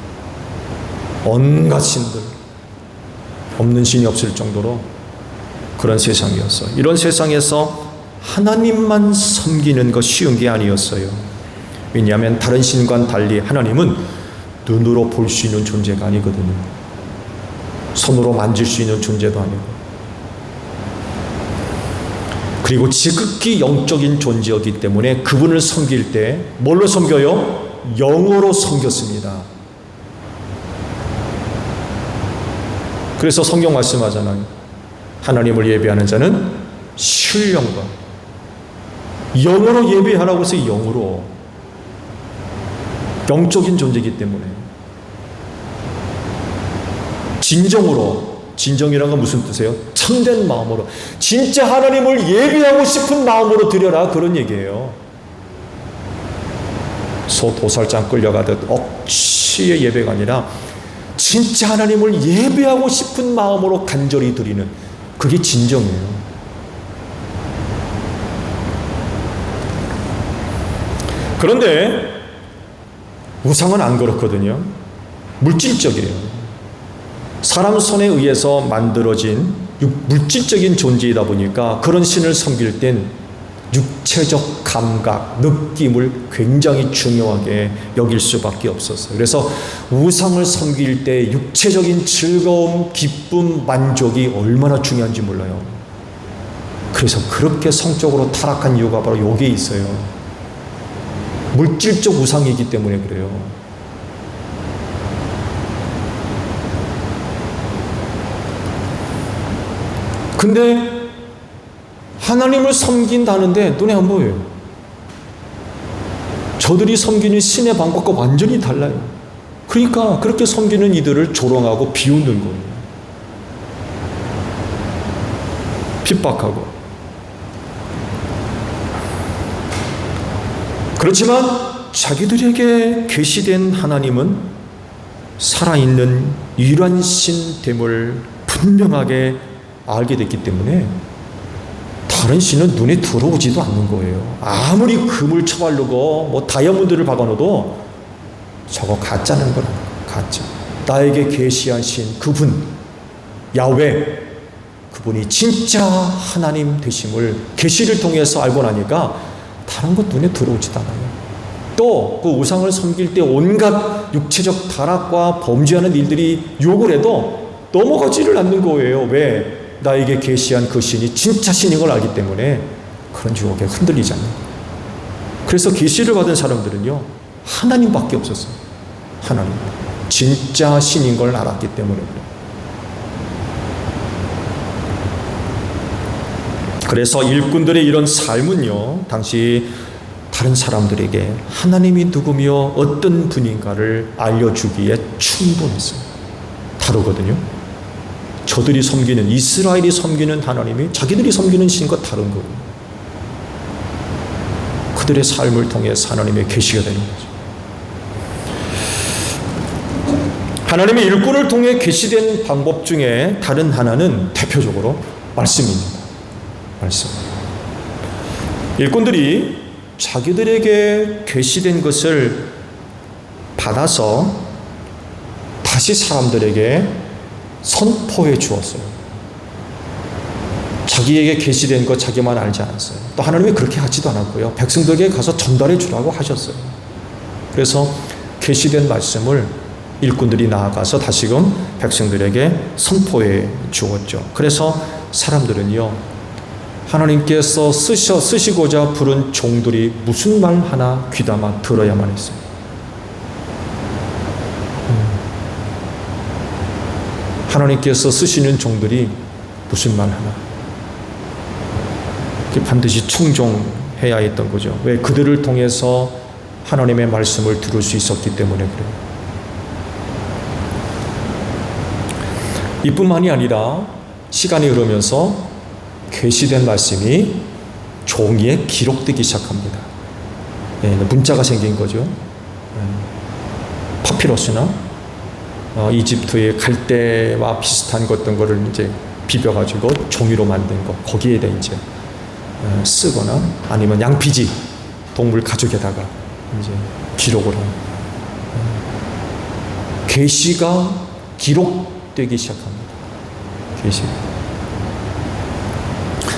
온갖 신들, 없는 신이 없을 정도로 그런 세상이었어요. 이런 세상에서 하나님만 섬기는 것 쉬운 게 아니었어요. 왜냐하면 다른 신과는 달리 하나님은 눈으로 볼 수 있는 존재가 아니거든요. 손으로 만질 수 있는 존재도 아니고, 그리고 지극히 영적인 존재였기 때문에 그분을 섬길 때 뭘로 섬겨요? 영으로 섬겼습니다. 그래서 성경 말씀하잖아요. 하나님을 예배하는 자는 신령과 영으로 예배하라고 해서 영으로, 영적인 존재이기 때문에 진정으로, 진정이란 건 무슨 뜻이에요? 참된 마음으로, 진짜 하나님을 예배하고 싶은 마음으로 드려라, 그런 얘기예요. 소 도살장 끌려가듯 억지의 예배가 아니라 진짜 하나님을 예배하고 싶은 마음으로 간절히 드리는, 그게 진정이에요. 그런데 우상은 안 그렇거든요. 물질적이에요. 사람 손에 의해서 만들어진 물질적인 존재이다 보니까 그런 신을 섬길 땐 육체적 감각, 느낌을 굉장히 중요하게 여길 수밖에 없었어요. 그래서 우상을 섬길 때 육체적인 즐거움, 기쁨, 만족이 얼마나 중요한지 몰라요. 그래서 그렇게 성적으로 타락한 이유가 바로 여기에 있어요. 물질적 우상이기 때문에 그래요. 근데 하나님을 섬긴다는데 눈에 안 보여요. 저들이 섬기는 신의 방법과 완전히 달라요. 그러니까 그렇게 섬기는 이들을 조롱하고 비웃는 거예요. 핍박하고. 그렇지만 자기들에게 계시된 하나님은 살아있는 유일한 신됨을 분명하게 알게 됐기 때문에 다른 신은 눈에 들어오지도 않는 거예요. 아무리 금을 쳐바르고 뭐 다이아몬드를 박아놓어도 저거 가짜는 거라. 가짜. 나에게 계시한 신 그분 야훼, 그분이 진짜 하나님 되심을 계시를 통해서 알고 나니까 다른 것 눈에 들어오지도 않아요. 또 그 우상을 섬길 때 온갖 육체적 타락과 범죄하는 일들이 욕을 해도 넘어가지를 않는 거예요. 왜? 나에게 계시한 그 신이 진짜 신인 걸 알기 때문에 그런 유혹에 흔들리지 않는 거예요. 그래서 계시를 받은 사람들은요, 하나님밖에 없었어요. 하나님. 진짜 신인 걸 알았기 때문에 그래요. 그래서 일꾼들의 이런 삶은요, 당시 다른 사람들에게 하나님이 누구며 어떤 분인가를 알려주기에 충분했어요. 다르거든요. 저들이 섬기는, 이스라엘이 섬기는 하나님이 자기들이 섬기는 신과 다른 거예요. 그들의 삶을 통해서 하나님의 계시가 되는 거죠. 하나님의 일꾼을 통해 계시된 방법 중에 다른 하나는 대표적으로 말씀입니다. 말씀. 일꾼들이 자기들에게 계시된 것을 받아서 다시 사람들에게 선포해 주었어요. 자기에게 계시된 것 자기만 알지 않았어요. 또 하나님이 그렇게 하지도 않았고요. 백성들에게 가서 전달해 주라고 하셨어요. 그래서 계시된 말씀을 일꾼들이 나아가서 다시금 백성들에게 선포해 주었죠. 그래서 사람들은요, 하나님께서 쓰시고자 부른 종들이 무슨 말 하나 귀담아 들어야만 했어요. 하나님께서 쓰시는 종들이 무슨 말 하나. 반드시 충종해야 했던 거죠. 왜? 그들을 통해서 하나님의 말씀을 들을 수 있었기 때문에 그래요. 이뿐만이 아니라 시간이 흐르면서 계시된 말씀이 종이에 기록되기 시작합니다. 문자가 생긴 거죠. 파피러스나 이집트의 갈대와 비슷한 어떤 거를 이제 비벼가지고 종이로 만든 거, 거기에다 이제 쓰거나 아니면 양피지, 동물 가죽에다가 이제 기록을 하는 계시가 기록되기 시작합니다. 계시.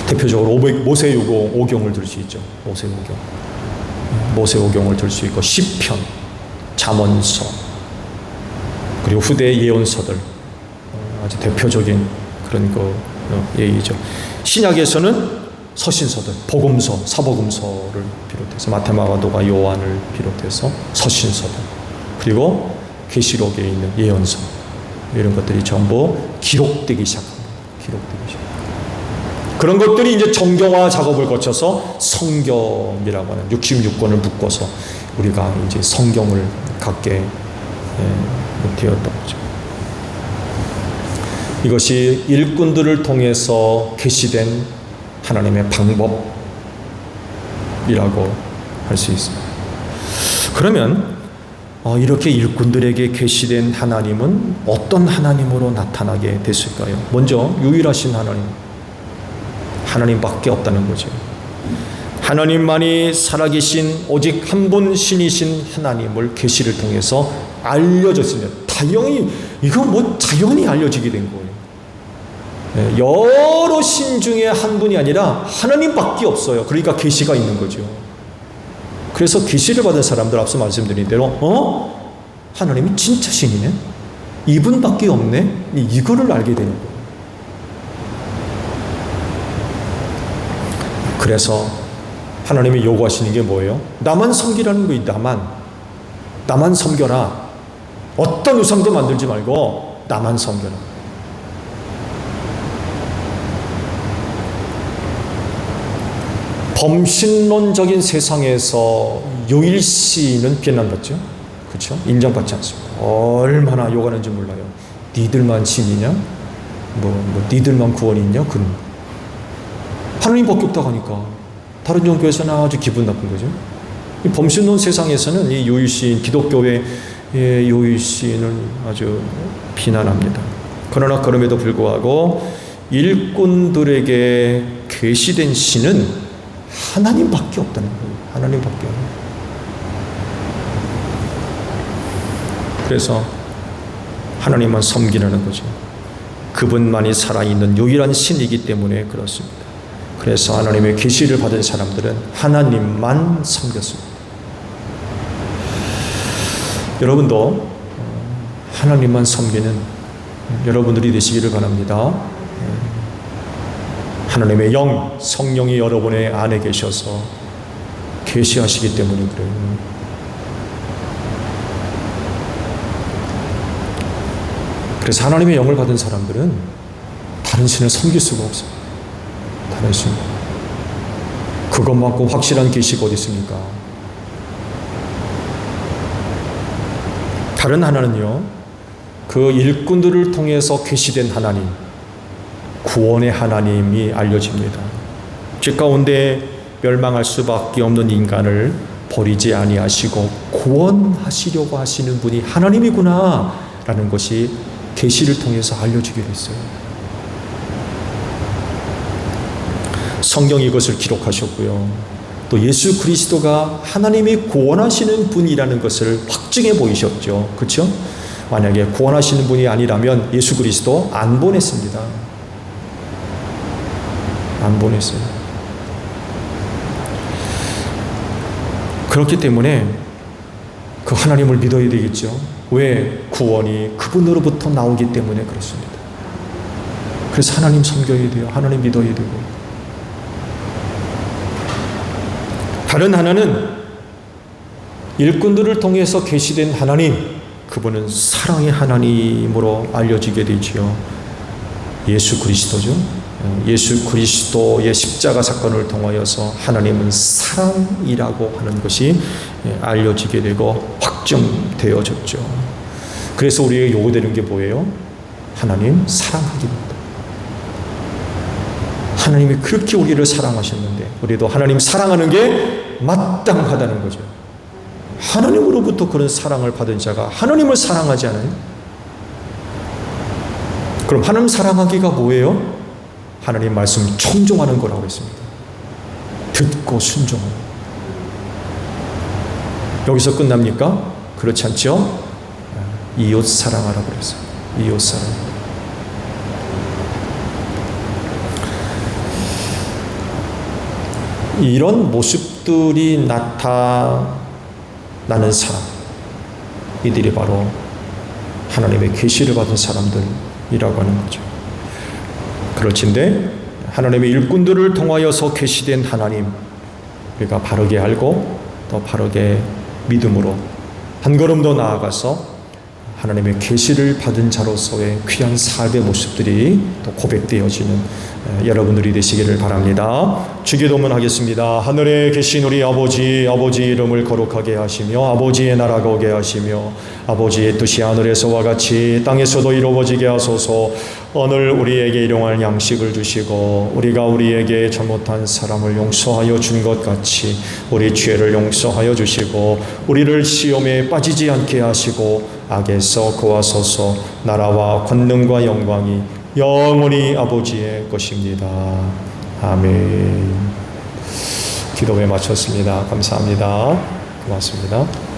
대표적으로 모세오경을 들 수 있죠. 모세오경을 들 수 있고 시편, 잠언서, 그리고 후대의 예언서들, 아주 대표적인 그런 거 예의죠. 신약에서는 서신서들, 복음서, 사복음서를 비롯해서 마태마가도가 요한을 비롯해서 서신서들, 그리고 계시록에 있는 예언서, 이런 것들이 전부 기록되기 시작합니다. 기록되기 시작. 그런 것들이 이제 정경화 작업을 거쳐서 성경이라고 하는 66권을 묶어서 우리가 이제 성경을 갖게 되었던 거죠. 이것이 일꾼들을 통해서 계시된 하나님의 방법이라고 할 수 있습니다. 그러면 이렇게 일꾼들에게 계시된 하나님은 어떤 하나님으로 나타나게 됐을까요? 먼저 유일하신 하나님밖에 없다는 거죠. 하나님만이 살아계신 오직 한 분 신이신 하나님을 계시를 통해서 알려졌으면 당연히 이건 뭐 자연히 알려지게 된 거예요. 여러 신 중에 한 분이 아니라 하나님밖에 없어요. 그러니까 계시가 있는 거죠. 그래서 계시를 받은 사람들, 앞서 말씀드린 대로 하나님이 진짜 신이네, 이분밖에 없네, 이거를 알게 되는 거예요. 그래서 하나님이 요구하시는 게 뭐예요? 나만 섬기라는 거예요. 나만 섬겨라. 어떤 우상도 만들지 말고 나만 섬겨라. 범신론적인 세상에서 유일신은 비난받죠. 그렇죠? 인정받지 않습니다. 얼마나 욕하는지 몰라요. 니들만 신이냐? 니들만 구원이 있냐? 하나님밖에 없다고 하니까 다른 종교에서는 아주 기분 나쁜 거죠. 이 범신론 세상에서는 이 유일신, 기독교의 유일신을 아주 비난합니다. 그러나 그럼에도 불구하고 일꾼들에게 계시된 신은 하나님밖에 없다는 거예요. 하나님밖에 없어요. 그래서 하나님만 섬기라는 거죠. 그분만이 살아있는 유일한 신이기 때문에 그렇습니다. 그래서 하나님의 계시를 받은 사람들은 하나님만 섬겼습니다. 여러분도 하나님만 섬기는 여러분들이 되시기를 바랍니다. 하나님의 영, 성령이 여러분의 안에 계셔서 계시하시기 때문에 그래요. 그래서 하나님의 영을 받은 사람들은 다른 신을 섬길 수가 없어요. 다른 신. 그것만큼 확실한 계시가 어디 있습니까? 다른 하나는요, 그 일꾼들을 통해서 계시된 하나님, 구원의 하나님이 알려집니다. 죄 가운데 멸망할 수밖에 없는 인간을 버리지 아니하시고 구원하시려고 하시는 분이 하나님이구나 라는 것이 계시를 통해서 알려지게 됐어요. 성경이 이것을 기록하셨고요. 또 예수 그리스도가 하나님이 구원하시는 분이라는 것을 확증해 보이셨죠. 그렇죠? 만약에 구원하시는 분이 아니라면 예수 그리스도 안 보냈습니다. 안 보냈어요. 그렇기 때문에 그 하나님을 믿어야 되겠죠. 왜? 구원이 그분으로부터 나오기 때문에 그렇습니다. 그래서 하나님 섬겨야 돼요. 하나님 믿어야 되고. 다른 하나는 일꾼들을 통해서 계시된 하나님, 그분은 사랑의 하나님으로 알려지게 되지요. 예수 그리스도죠. 예수 그리스도의 십자가 사건을 통하여서 하나님은 사랑이라고 하는 것이 알려지게 되고 확정되어졌죠. 그래서 우리에게 요구되는 게 뭐예요? 하나님 사랑하기입니다. 하나님이 그렇게 우리를 사랑하셨는데 우리도 하나님 사랑하는 게 마땅하다는 거죠. 하나님으로부터 그런 사랑을 받은 자가 하나님을 사랑하지 않아요? 그럼 하나님 사랑하기가 뭐예요? 하나님 말씀 청종하는 거라고 했습니다. 듣고 순종하는. 여기서 끝납니까? 그렇지 않죠? 이웃 사랑하라고 그랬어요. 이웃 사랑. 이런 모습들이 나타나는 사람, 이들이 바로 하나님의 계시를 받은 사람들이라고 하는 거죠. 그렇진데 하나님의 일꾼들을 통하여서 계시된 하나님, 우리가 바르게 알고 더 바르게 믿음으로 한 걸음 더 나아가서 하나님의 계시를 받은 자로서의 귀한 삶의 모습들이 또 고백되어지는 여러분들이 되시기를 바랍니다. 주기도문 하겠습니다. 하늘에 계신 우리 아버지, 아버지 이름을 거룩하게 하시며 아버지의 나라가 오게 하시며 아버지의 뜻이 하늘에서와 같이 땅에서도 이루어지게 하소서. 오늘 우리에게 일용할 양식을 주시고 우리가 우리에게 잘못한 사람을 용서하여 준 것 같이 우리 죄를 용서하여 주시고 우리를 시험에 빠지지 않게 하시고 악에서 구하소서. 나라와 권능과 영광이 영원히 아버지의 것입니다. 아멘. 기도에 마쳤습니다. 감사합니다. 고맙습니다.